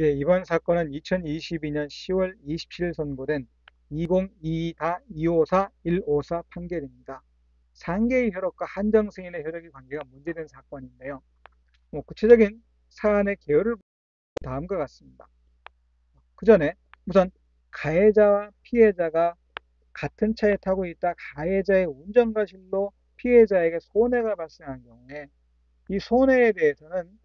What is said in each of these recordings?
예, 이번 사건은 2022년 10월 27일 선고된 2022-254-154 판결입니다. 상계의 효력과 한정 승인의 효력의 관계가 문제된 사건인데요. 구체적인 사안의 개요를 다음과 같습니다. 그 전에 우선 가해자와 피해자가 같은 차에 타고 있다 가해자의 운전과실로 피해자에게 손해가 발생한 경우에 이 손해에 대해서는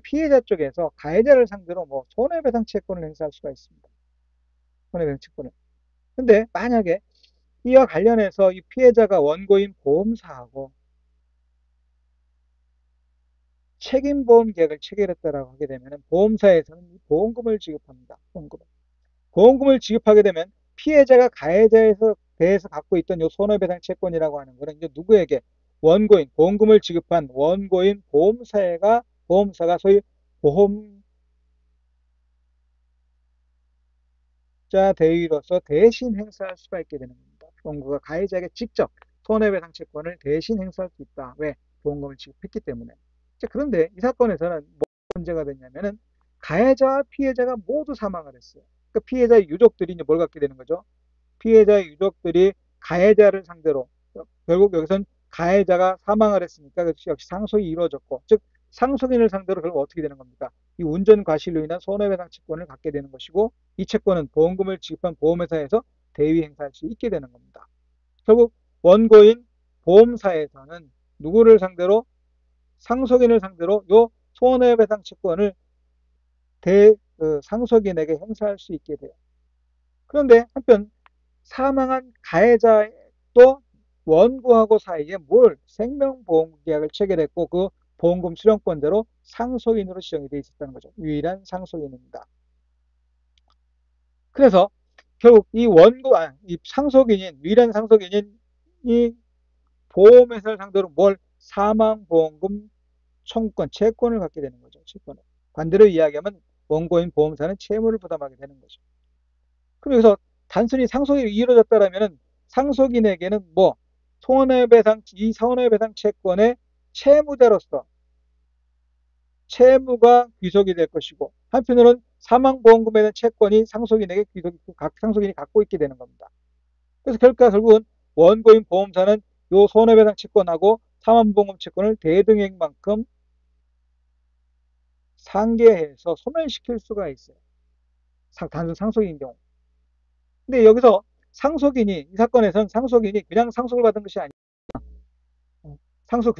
피해자 쪽에서 가해자를 상대로 손해배상 채권을 행사할 수가 있습니다. 손해배상 채권을. 근데 만약에 이와 관련해서 이 피해자가 원고인 보험사하고 책임보험 계약을 체결했다라고 하게 되면 보험사에서는 보험금을 지급합니다. 보험금을 지급하게 되면 피해자가 가해자에서 대해서 갖고 있던 이 손해배상 채권이라고 하는 거는 이제 누구에게 원고인 보험금을 지급한 원고인 보험사가 소위 보험자 대위로서 대신 행사할 수가 있게 되는 겁니다. 원고가 가해자에게 직접 손해배상 채권을 대신 행사할 수 있다. 왜? 보험금을 지급했기 때문에. 자, 그런데 이 사건에서는 뭐 문제가 됐냐면은 가해자와 피해자가 모두 사망을 했어요. 그러니까 피해자의 유족들이 이제 뭘 갖게 되는 거죠? 피해자의 유족들이 가해자를 상대로 결국 여기선 가해자가 사망을 했으니까 역시 상속이 이루어졌고 즉 상속인을 상대로 결국 어떻게 되는 겁니까? 이 운전 과실로 인한 손해배상 채권을 갖게 되는 것이고 이 채권은 보험금을 지급한 보험회사에서 대위 행사할 수 있게 되는 겁니다. 결국 원고인 보험사에서는 누구를 상대로 상속인을 상대로 요 손해배상 채권을 상속인에게 행사할 수 있게 돼요. 그런데 한편 사망한 가해자도 원고하고 사이에 생명보험 계약을 체결했고 그 보험금 수령권자로 상속인으로 지정이 되어 있었다는 거죠. 유일한 상속인입니다. 그래서 결국 이 상속인인 유일한 상속인인 이 보험회사를 상대로 사망보험금 청구권, 채권을 갖게 되는 거죠. 채권을. 반대로 이야기하면 원고인 보험사는 채무를 부담하게 되는 거죠. 그럼 여기서 단순히 상속이 이루어졌다라면 상속인에게는 이 손해배상 채권의 채무자로서 채무가 귀속이 될 것이고 한편으로는 사망보험금에 대한 채권이 각 상속인이 갖고 있게 되는 겁니다. 그래서 결국은 원고인 보험사는 이 손해배상 채권하고 사망보험금 채권을 대등액만큼 상계해서 소멸시킬 수가 있어요. 단순 상속인 경우. 근데 여기서 이 사건에서는 상속인이 그냥 상속을 받은 것이 아니라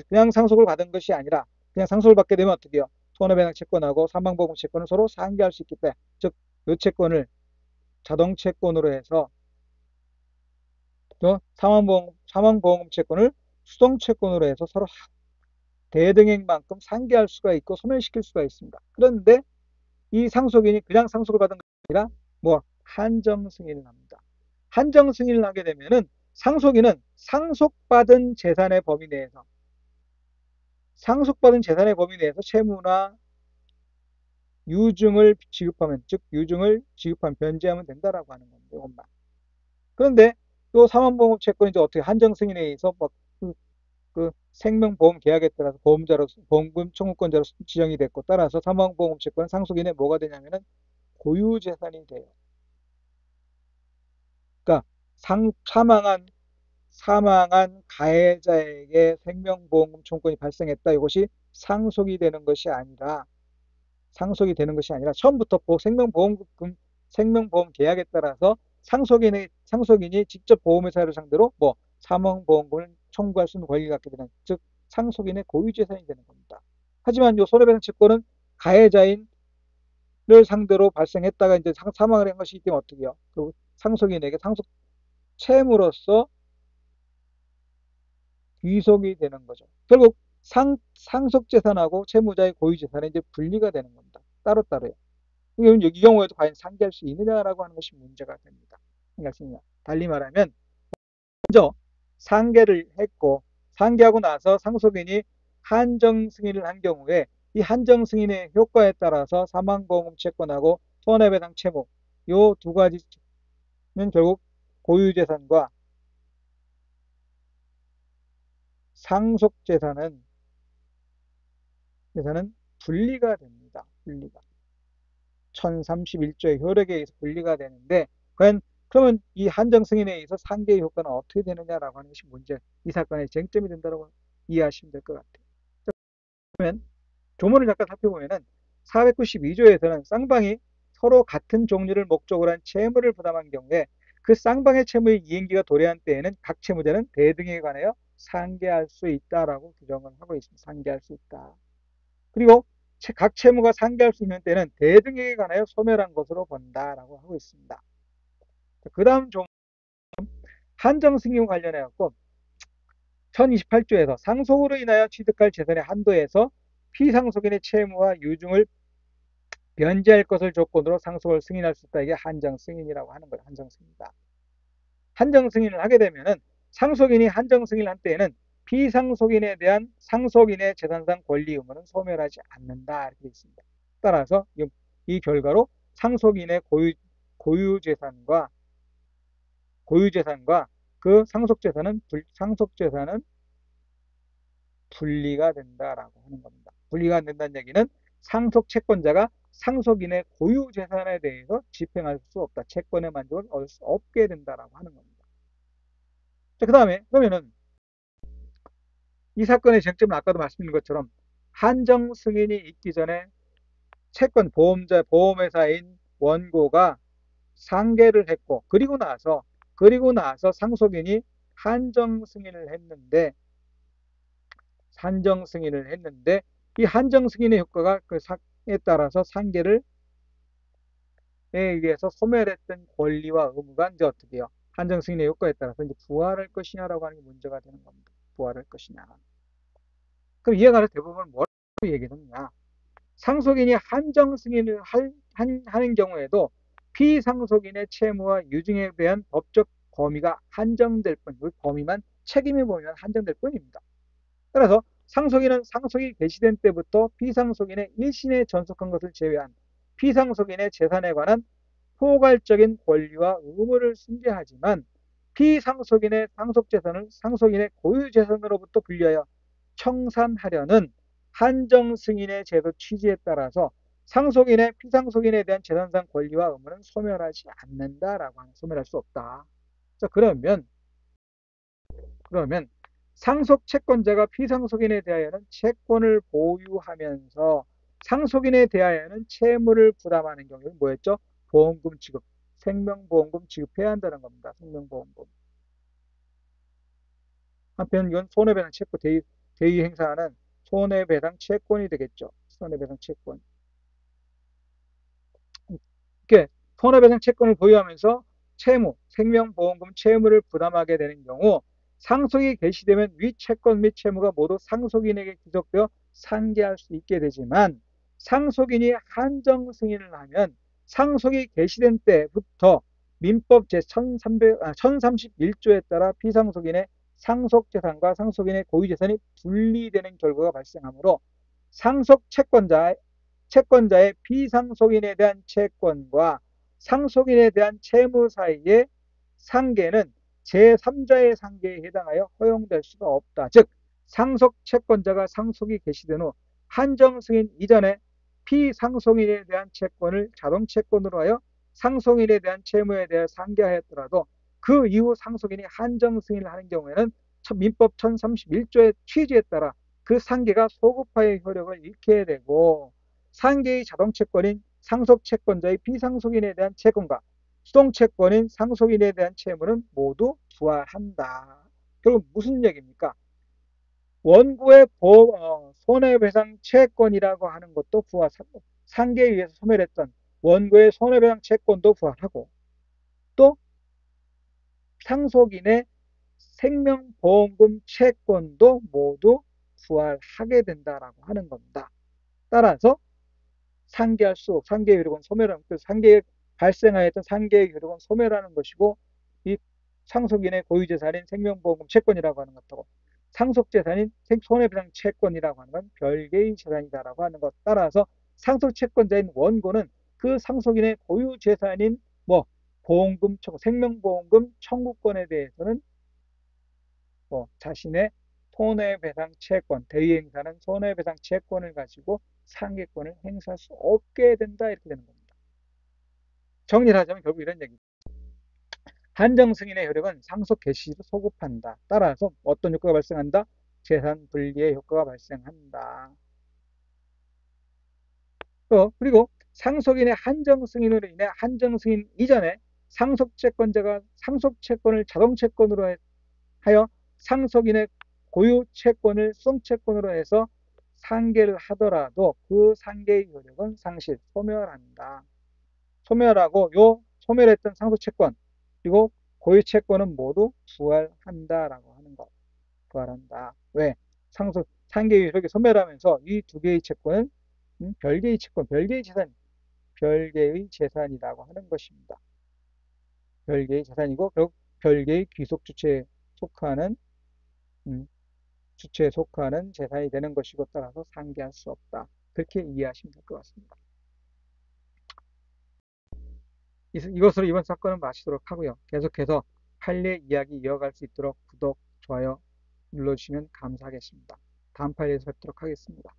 그냥 상속을 받은 것이 아니라 그냥 상속을 받게 되면 어떻게 해요? 손해배상 채권하고 사망보험 채권을 서로 상계할 수 있기 때문에 즉, 이 채권을 자동 채권으로 해서 또 사망보험 채권을 수동 채권으로 해서 서로 대등액만큼 상계할 수가 있고 소멸시킬 수가 있습니다. 그런데 이 상속인이 그냥 상속을 받은 것이 아니라 한정 승인을 합니다. 한정 승인을 하게 되면은 상속인은 상속받은 재산의 범위 내에서 채무나 유증을 지급하면, 즉 유증을 변제하면 된다라고 하는 겁니다. 이것만. 그런데 또 사망보험 채권이 이제 어떻게 한정 승인에 의해서 그 생명보험 계약에 따라서 보험금 청구권자로 지정이 됐고 따라서 사망보험 채권은 상속인의 뭐가 되냐면은 고유재산이 돼요. 그러니까 사망한 가해자에게 생명보험금 청구권이 발생했다. 이것이 상속이 되는 것이 아니라 처음부터 생명보험 계약에 따라서 상속인이 직접 보험회사를 상대로 사망보험금을 청구할 수 있는 권리를 갖게 되는, 즉 상속인의 고유재산이 되는 겁니다. 하지만 이 손해배상 채권은 가해자인을 상대로 발생했다가 이제 사망을 한 것이기 때문에 어떻게 해요? 그 상속인에게 상속 채무로서 귀속이 되는 거죠. 결국 상속재산하고 채무자의 고유재산이 이제 분리가 되는 겁니다. 따로따로요. 이 경우에도 과연 상계할 수 있느냐라고 하는 것이 문제가 됩니다. 달리 말하면 먼저 상계하고 나서 상속인이 한정 승인을 한 경우에 이 한정 승인의 효과에 따라서 사망보험 채권하고 손해배상 채무 이 두 가지는 결국 고유재산과 상속재산은 분리가 됩니다. 분리가. 1031조의 효력에 의해서 분리가 되는데, 과연 그러면 이 한정 승인에 의해서 상계의 효과는 어떻게 되느냐라고 하는 것이 문제, 이 사건의 쟁점이 된다고 이해하시면 될 것 같아요. 그러면 조문을 잠깐 살펴보면은 492조에서는 쌍방이 서로 같은 종류를 목적으로 한 채무를 부담한 경우에 그 쌍방의 채무의 이행기가 도래한 때에는 각 채무자는 대등에 관하여 상계할 수 있다라고 규정을 하고 있습니다. 상계할 수 있다. 그리고 각 채무가 상계할 수 있는 때는 대등에 관하여 소멸한 것으로 본다라고 하고 있습니다. 그 다음 좀 한정승인 관련해 갖고 1028조에서 상속으로 인하여 취득할 재산의 한도에서 피상속인의 채무와 유증을 변제할 것을 조건으로 상속을 승인할 수 있다. 이게 한정승인이라고 하는 거예요. 한정승인이다. 한정승인을 하게 되면은 상속인이 한정승인을 한 때에는 피상속인에 대한 상속인의 재산상 권리 의무는 소멸하지 않는다. 이렇게 되어 있습니다. 따라서 이 결과로 상속인의 고유재산과 그 상속재산은 분리가 된다라고 하는 겁니다. 분리가 안 된다는 얘기는 상속 채권자가 상속인의 고유 재산에 대해서 집행할 수 없다. 채권의 만족을 얻을 수 없게 된다라고 하는 겁니다. 자, 그 다음에 그러면은 이 사건의 쟁점은 아까도 말씀드린 것처럼 한정 승인이 있기 전에 채권 보험회사인 원고가 상계를 했고 그리고 나서 상속인이 한정 승인을 했는데 이 한정 승인의 효과가 그 사에 따라서 상계를 의해서 소멸했던 권리와 의무가 이제 어떻게 해요? 한정 승인의 효과에 따라서 이제 부활할 것이냐라고 하는 게 문제가 되는 겁니다. 부활할 것이냐. 그럼 이에 관해서 대부분 뭐라고 얘기하느냐? 상속인이 한정 승인을 하는 경우에도 피상속인의 채무와 유증에 대한 법적 범위가 한정될 뿐, 그 범위만 책임의 범위만 한정될 뿐입니다. 따라서 상속인은 상속이 개시된 때부터 피상속인의 일신에 전속한 것을 제외한 피상속인의 재산에 관한 포괄적인 권리와 의무를 승계하지만 피상속인의 상속재산을 상속인의 고유재산으로부터 분리하여 청산하려는 한정승인의 제도 취지에 따라서 상속인의 피상속인에 대한 재산상 권리와 의무는 소멸하지 않는다라고 하는, 소멸할 수 없다. 자, 그러면 상속 채권자가 피상속인에 대하여는 채권을 보유하면서 상속인에 대하여는 채무를 부담하는 경우는 뭐였죠? 보험금 지급, 생명보험금 지급해야 한다는 겁니다. 생명보험금. 한편 이건 손해배상 채권, 대의 행사하는 손해배상 채권이 되겠죠. 손해배상 채권. 이렇게 손해배상 채권을 보유하면서 채무, 생명보험금 채무를 부담하게 되는 경우 상속이 개시되면 위 채권 및 채무가 모두 상속인에게 귀속되어 상계할 수 있게 되지만 상속인이 한정 승인을 하면 상속이 개시된 때부터 민법 제1031조에 따라 피상속인의 상속재산과 상속인의 고유재산이 분리되는 결과가 발생하므로 상속 채권자의 피상속인에 대한 채권과 상속인에 대한 채무 사이의 상계는 제3자의 상계에 해당하여 허용될 수가 없다. 즉 상속 채권자가 상속이 개시된 후 한정 승인 이전에 피상속인에 대한 채권을 자동 채권으로 하여 상속인에 대한 채무에 대해 상계하였더라도 그 이후 상속인이 한정 승인을 하는 경우에는 민법 1031조의 취지에 따라 그 상계가 소급화의 효력을 잃게 되고 상계의 자동 채권인 상속 채권자의 피상속인에 대한 채권과 수동 채권인 상속인에 대한 채무는 모두 부활한다. 결국 무슨 얘기입니까? 원고의 손해배상 채권이라고 하는 것도 상계에 의해서 소멸했던 원고의 손해배상 채권도 부활하고 또 상속인의 생명보험금 채권도 모두 부활하게 된다라고 하는 겁니다. 따라서 상계의 효력은 소멸하는, 상계에 발생하였던 상계의 효력은 소멸하는 것이고 이 상속인의 고유재산인 생명보험금 채권이라고 하는 것하고 상속재산인 손해배상 채권이라고 하는 건 별개의 재산이다라고 하는 것. 따라서 상속채권자인 원고는 그 상속인의 고유재산인 보험금 청구, 생명보험금 청구권에 대해서는 자신의 손해배상 채권, 대의행사는 손해배상 채권을 가지고 상계권을 행사할 수 없게 된다. 이렇게 되는 겁니다. 정리를 하자면 결국 이런 얘기. 한정 승인의 효력은 상속 개시를 소급한다. 따라서 어떤 효과가 발생한다? 재산 분리의 효과가 발생한다. 그리고 상속인의 한정 승인으로 인해 한정 승인 이전에 상속채권자가 상속채권을 자동채권으로 하여 상속인의 고유 채권을 수동채권으로 해서 상계를 하더라도 그 상계의 효력은 상실, 소멸한다. 소멸하고 요 소멸했던 상속채권 그리고 고유 채권은 모두 부활한다라고 하는 것. 부활한다. 왜? 상계의 효력이 소멸하면서 이 두 개의 채권은 별개의 채권, 별개의 재산이라고 하는 것입니다. 별개의 재산이고 결국 별개의 귀속 주체에 속하는 음, 주체에 속하는 재산이 되는 것이고 따라서 상계할 수 없다. 그렇게 이해하시면 될 것 같습니다. 이것으로 이번 사건은 마치도록 하고요. 계속해서 판례 이야기 이어갈 수 있도록 구독, 좋아요 눌러주시면 감사하겠습니다. 다음 판례에서 뵙도록 하겠습니다.